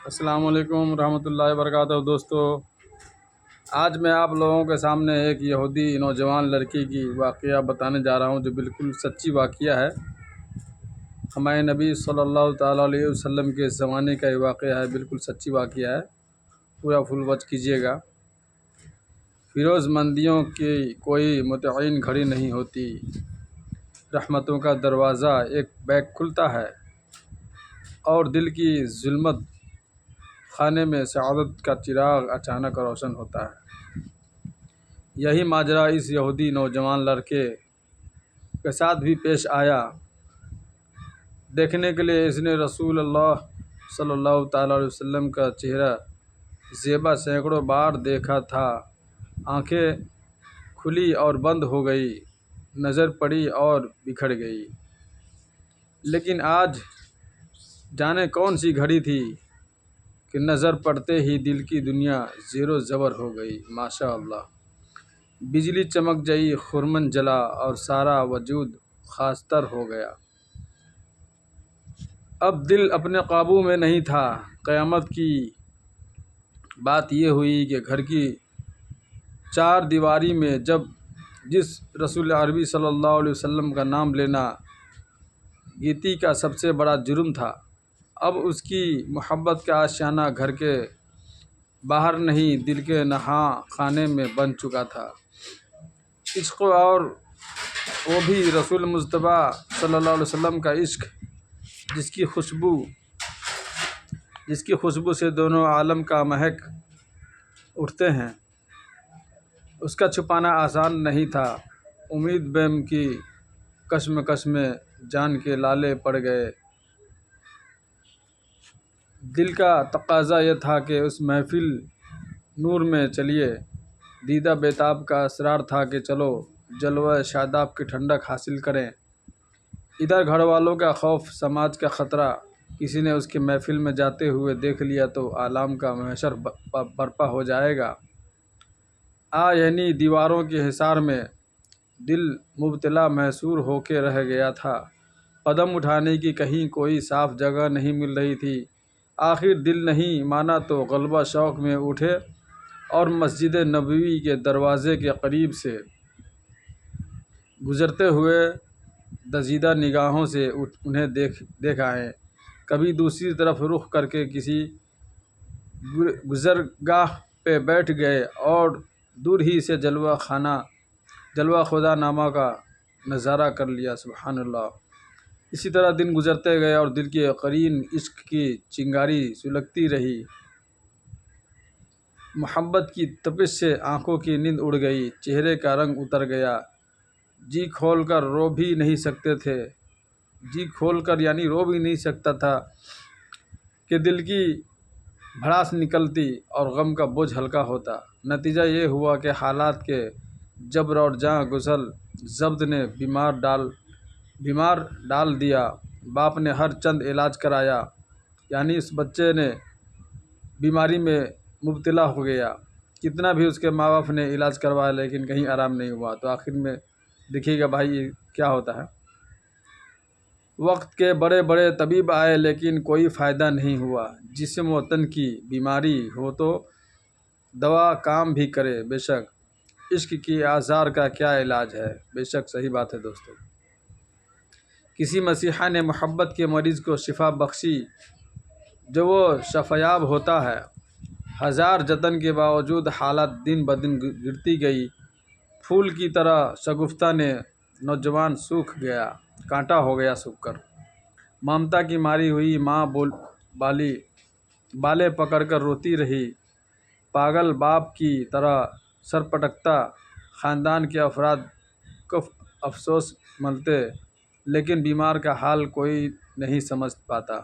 السلام علیکم ورحمۃ اللہ وبرکاتہ دوستو، آج میں آپ لوگوں کے سامنے ایک یہودی نوجوان لڑکی کی واقعہ بتانے جا رہا ہوں جو بالکل سچی واقعہ ہے۔ ہمارے نبی صلی اللہ تعالیٰ علیہ وسلم کے زمانے کا یہ واقعہ ہے، بالکل سچی واقعہ ہے، پورا فل واچ کیجیے گا۔ فیروز مندیوں کی کوئی متعین گھڑی نہیں ہوتی، رحمتوں کا دروازہ ایک بیک کھلتا ہے اور دل کی ظلمت خانے میں سعادت کا چراغ اچانک روشن ہوتا ہے۔ یہی ماجرا اس یہودی نوجوان لڑکے کے ساتھ بھی پیش آیا۔ دیکھنے کے لیے اس نے رسول اللہ صلی اللہ تعالیٰ علیہ وسلم کا چہرہ زیبا سینکڑوں بار دیکھا تھا۔ آنکھیں کھلی اور بند ہو گئی، نظر پڑی اور بکھر گئی، لیکن آج جانے کون سی گھڑی تھی کہ نظر پڑتے ہی دل کی دنیا زیر و زبر ہو گئی۔ ماشاء اللہ، بجلی چمک گئی، خرمن جلا اور سارا وجود خاص تر ہو گیا۔ اب دل اپنے قابو میں نہیں تھا۔ قیامت کی بات یہ ہوئی کہ گھر کی چار دیواری میں جس رسول عربی صلی اللہ علیہ وسلم کا نام لینا گیتی کا سب سے بڑا جرم تھا، اب اس کی محبت کا آشیانہ گھر کے باہر نہیں، دل کے نہاں خانے میں بن چکا تھا۔ عشق، اور وہ بھی رسول مصطفیٰ صلی اللہ علیہ وسلم کا عشق، جس کی خوشبو سے دونوں عالم کا مہک اٹھتے ہیں۔ اس کا چھپانا آسان نہیں تھا۔ امید بیم کی کشمکش میں جان کے لالے پڑ گئے۔ دل کا تقاضا یہ تھا کہ اس محفل نور میں چلیے، دیدہ بیتاب کا اصرار تھا کہ چلو جلوہ شاداب کی ٹھنڈک حاصل کریں۔ ادھر گھر والوں کا خوف، سماج کا خطرہ، کسی نے اس کے محفل میں جاتے ہوئے دیکھ لیا تو عالم کا محشر برپا ہو جائے گا۔ یعنی دیواروں کے حصار میں دل مبتلا محصور ہو کے رہ گیا تھا۔ قدم اٹھانے کی کہیں کوئی صاف جگہ نہیں مل رہی تھی۔ آخر دل نہیں مانا تو غلبہ شوق میں اٹھے اور مسجد نبوی کے دروازے کے قریب سے گزرتے ہوئے دزیدہ نگاہوں سے انہیں دیکھ آئے۔ کبھی دوسری طرف رخ کر کے کسی گزرگاہ پہ بیٹھ گئے اور دور ہی سے جلوہ خدا نامہ کا نظارہ کر لیا۔ سبحان اللہ۔ اسی طرح دن گزرتے گئے اور دل کے قرین عشق کی چنگاری سلگتی رہی۔ محبت کی تپش سے آنکھوں کی نیند اڑ گئی، چہرے کا رنگ اتر گیا، جی کھول کر رو بھی نہیں سکتے تھے، یعنی رو بھی نہیں سکتا تھا کہ دل کی بھڑاس نکلتی اور غم کا بوجھ ہلکا ہوتا۔ نتیجہ یہ ہوا کہ حالات کے جبر اور جاں گسل ضبط نے بیمار ڈال دیا۔ باپ نے ہر چند علاج کرایا، یعنی اس بچے نے بیماری میں مبتلا ہو گیا۔ کتنا بھی اس کے ماں باپ نے علاج کروایا لیکن کہیں آرام نہیں ہوا۔ تو آخر میں دیکھیے گا بھائی یہ کیا ہوتا ہے۔ وقت کے بڑے بڑے طبیب آئے لیکن کوئی فائدہ نہیں ہوا۔ جسم و تن کی بیماری ہو تو دوا کام بھی کرے، بے شک عشق کی آزار کا کیا علاج ہے۔ بے شک صحیح بات ہے دوستو۔ کسی مسیحا نے محبت کے مریض کو شفا بخشی، جو وہ شفایاب ہوتا ہے۔ ہزار جتن کے باوجود حالت دن بدن گرتی گئی۔ پھول کی طرح شگفتہ نے نوجوان سوکھ گیا، کانٹا ہو گیا سوکھ کر۔ ممتا کی ماری ہوئی ماں بالیں پکڑ کر روتی رہی۔ پاگل باپ کی طرح سر پٹکتا خاندان کے افراد کو افسوس ملتے، لیکن بیمار کا حال کوئی نہیں سمجھ پاتا۔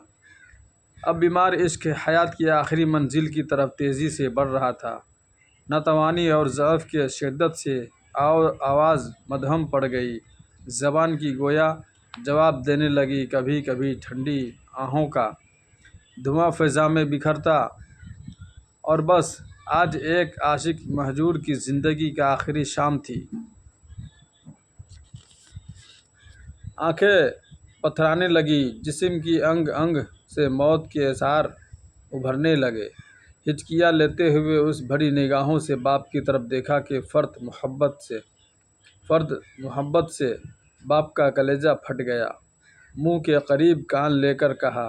اب بیمار عشق حیات کی آخری منزل کی طرف تیزی سے بڑھ رہا تھا۔ ناتوانی اور ضعف کی شدت سے آواز مدھم پڑ گئی، زبان کی گویا جواب دینے لگی۔ کبھی کبھی ٹھنڈی آہوں کا دھواں فضا میں بکھرتا، اور بس آج ایک عاشق مہجور کی زندگی کا آخری شام تھی۔ آنکھیں پتھرانے لگی، جسم کی انگ انگ سے موت کے اثار ابھرنے لگے۔ ہچکیاں لیتے ہوئے اس بھری نگاہوں سے باپ کی طرف دیکھا کہ فرد محبت سے باپ کا کلیجہ پھٹ گیا۔ منہ کے قریب کان لے کر کہا،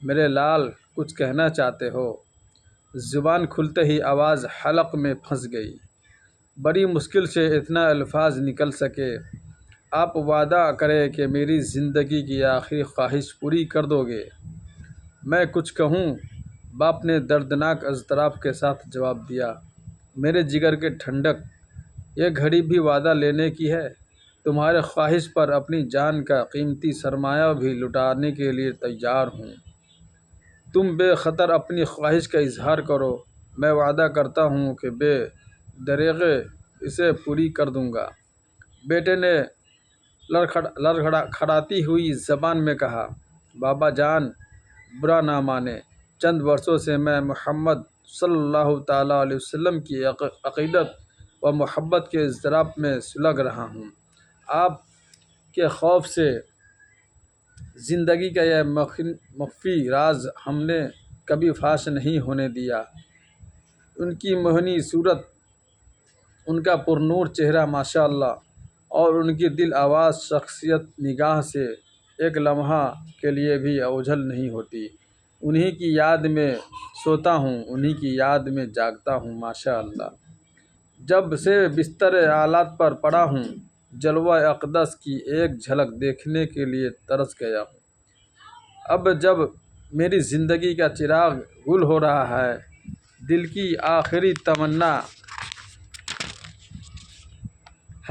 میرے لال کچھ کہنا چاہتے ہو؟ زبان کھلتے ہی آواز حلق میں پھنس گئی۔ بڑی مشکل سے اتنا الفاظ نکل سکے، آپ وعدہ کریں کہ میری زندگی کی آخری خواہش پوری کر دو گے۔ میں کچھ کہوں؟ باپ نے دردناک اضطراب کے ساتھ جواب دیا، میرے جگر کے ٹھنڈک، یہ گھڑی بھی وعدہ لینے کی ہے۔ تمہارے خواہش پر اپنی جان کا قیمتی سرمایہ بھی لٹانے کے لیے تیار ہوں۔ تم بے خطر اپنی خواہش کا اظہار کرو، میں وعدہ کرتا ہوں کہ بے دریغ اسے پوری کر دوں گا۔ بیٹے نے لڑکھڑاتی ہوئی زبان میں کہا، بابا جان برا نہ مانیں، چند برسوں سے میں محمد صلی اللہ تعالیٰ علیہ وسلم کی عقیدت و محبت کے اضطراب میں سلگ رہا ہوں۔ آپ کے خوف سے زندگی کا یہ مخفی راز ہم نے کبھی فاش نہیں ہونے دیا۔ ان کی موہنی صورت، ان کا پرنور چہرہ ماشاء اللہ، اور ان کی دل آواز شخصیت نگاہ سے ایک لمحہ کے لیے بھی اوجھل نہیں ہوتی۔ انہی کی یاد میں سوتا ہوں، انہی کی یاد میں جاگتا ہوں ماشاء اللہ۔ جب سے بستر آلات پر پڑا ہوں، جلوہ اقدس کی ایک جھلک دیکھنے کے لیے ترس گیا ہوں۔ اب جب میری زندگی کا چراغ گل ہو رہا ہے، دل کی آخری تمنا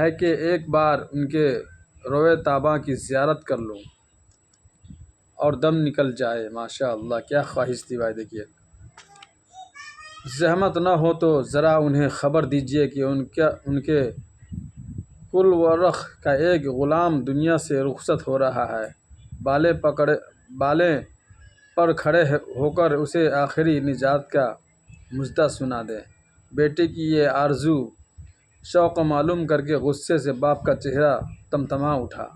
ہے کہ ایک بار ان کے روئے طابع کی زیارت کر لوں اور دم نکل جائے۔ ماشاء اللہ کیا خواہش تھی بھائی! دیکھیے، زحمت نہ ہو تو ذرا انہیں خبر دیجیے کہ ان کے کل و رخ کا ایک غلام دنیا سے رخصت ہو رہا ہے۔ بالیں پر کھڑے ہو کر اسے آخری نجات کا مژدہ سنا دیں۔ بیٹے کی یہ آرزو شوق معلوم کر کے غصے سے باپ کا چہرہ تمتما اٹھا،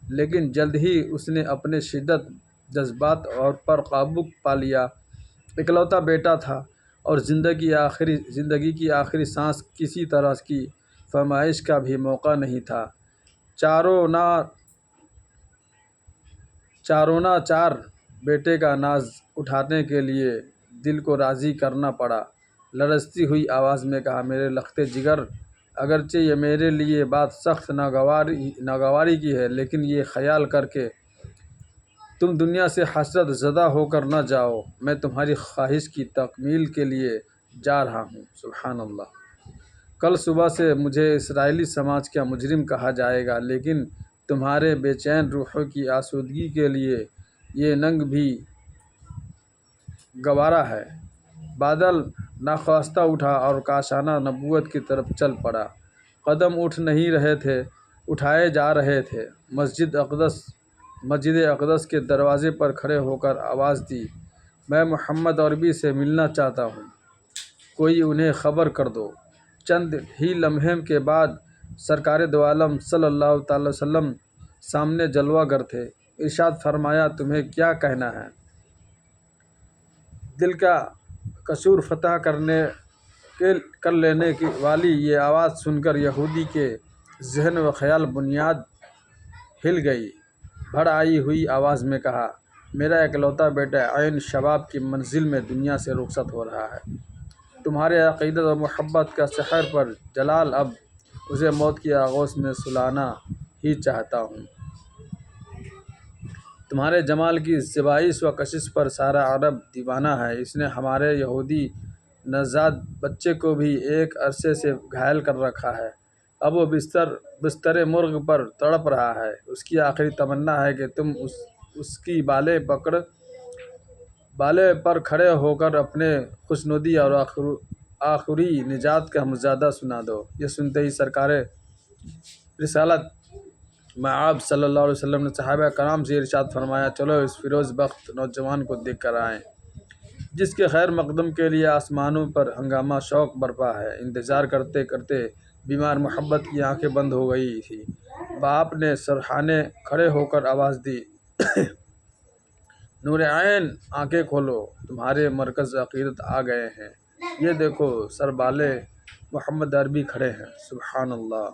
لیکن جلد ہی اس نے اپنے شدید جذبات پر قابو پا لیا۔ اکلوتا بیٹا تھا اور زندگی کی آخری سانس کسی طرح کی فرمائش کا بھی موقع نہیں تھا۔ چار بیٹے کا ناز اٹھانے کے لیے دل کو راضی کرنا پڑا۔ لرزتی ہوئی آواز میں کہا، میرے لختے جگر، اگرچہ یہ میرے لیے بات سخت ناگواری کی ہے، لیکن یہ خیال کر کے تم دنیا سے حسرت زدہ ہو کر نہ جاؤ، میں تمہاری خواہش کی تکمیل کے لیے جا رہا ہوں۔ سبحان اللہ! کل صبح سے مجھے اسرائیلی سماج کا مجرم کہا جائے گا، لیکن تمہارے بے چین روحوں کی آسودگی کے لیے یہ ننگ بھی گوارا ہے۔ بادل ناخواستہ اٹھا اور کاشانہ نبوت کی طرف چل پڑا۔ قدم اٹھ نہیں رہے تھے، اٹھائے جا رہے تھے۔ مسجد اقدس کے دروازے پر کھڑے ہو کر آواز دی، میں محمد عربی سے ملنا چاہتا ہوں، کوئی انہیں خبر کر دو۔ چند ہی لمحے کے بعد سرکار دو عالم صلی اللہ تعالی وسلم سامنے جلوہ گر تھے۔ ارشاد فرمایا، تمہیں کیا کہنا ہے؟ دل کا قصور فتح کر لینے والی یہ آواز سن کر یہودی کے ذہن و خیال بنیاد ہل گئی۔ بڑھ آئی ہوئی آواز میں کہا، میرا اکلوتا بیٹا عین شباب کی منزل میں دنیا سے رخصت ہو رہا ہے۔ تمہارے عقیدت و محبت کا سحر پر جلال اب اسے موت کی آغوش میں سلانا ہی چاہتا ہوں۔ تمہارے جمال کی زیبائش و کشش پر سارا عرب دیوانہ ہے۔ اس نے ہمارے یہودی نوزاد بچے کو بھی ایک عرصے سے گھائل کر رکھا ہے۔ اب وہ بستر مرگ پر تڑپ رہا ہے۔ اس کی آخری تمنا ہے کہ تم اس کی بالیں پر کھڑے ہو کر اپنے خوشنودی اور آخری نجات کا مژدہ سنا دو۔ یہ سنتے ہی سرکار رسالت مآب صلی اللہ علیہ وسلم نے صحابہ کرام سے ارشاد فرمایا، چلو اس فیروز بخت نوجوان کو دیکھ کر آئیں، جس کے خیر مقدم کے لیے آسمانوں پر ہنگامہ شوق برپا ہے۔ انتظار کرتے کرتے بیمار محبت کی آنکھیں بند ہو گئی تھیں۔ باپ نے سرہانے کھڑے ہو کر آواز دی، نور عین آنکھیں کھولو، تمہارے مرکز عقیدت آ گئے ہیں، یہ دیکھو سر بالے محمد عربی کھڑے ہیں، سبحان اللہ۔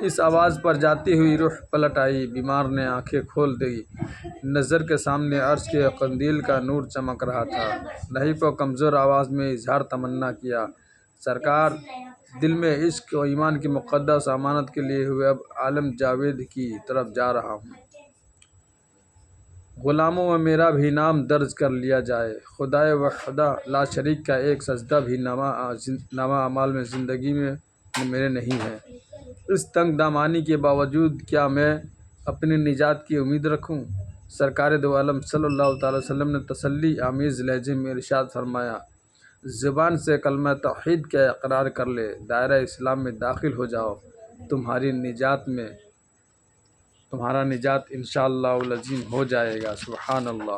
اس آواز پر جاتی ہوئی روح پلٹ آئی، بیمار نے آنکھیں کھول دی، نظر کے سامنے عرش کے قندیل کا نور چمک رہا تھا۔ لہیب کو کمزور آواز میں اظہار تمنا کیا، سرکار، دل میں عشق و ایمان کی مقدس امانت کے لیے ہوئے اب عالم جاوید کی طرف جا رہا ہوں۔ غلاموں میں میرا بھی نام درج کر لیا جائے، خدائے وحدہ لا شریک کا ایک سجدہ بھی نامہ اعمال میں زندگی میں میرے نہیں ہے۔ اس تنگ دامانی کے باوجود کیا میں اپنی نجات کی امید رکھوں؟ سرکار دو عالم صلی اللہ تعالی وسلم نے تسلی آمیز لہجے میں ارشاد فرمایا، زبان سے کلمہ توحید کا اقرار کر لے، دائرہ اسلام میں داخل ہو جاؤ، تمہارا نجات انشاءاللہ العظیم ہو جائے گا، سبحان اللہ۔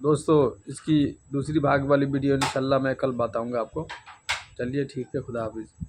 دوستو، اس کی دوسری بھاگ والی ویڈیو انشاءاللہ میں کل بتاؤں گا آپ کو۔ چلیے ٹھیک ہے، خدا حافظ۔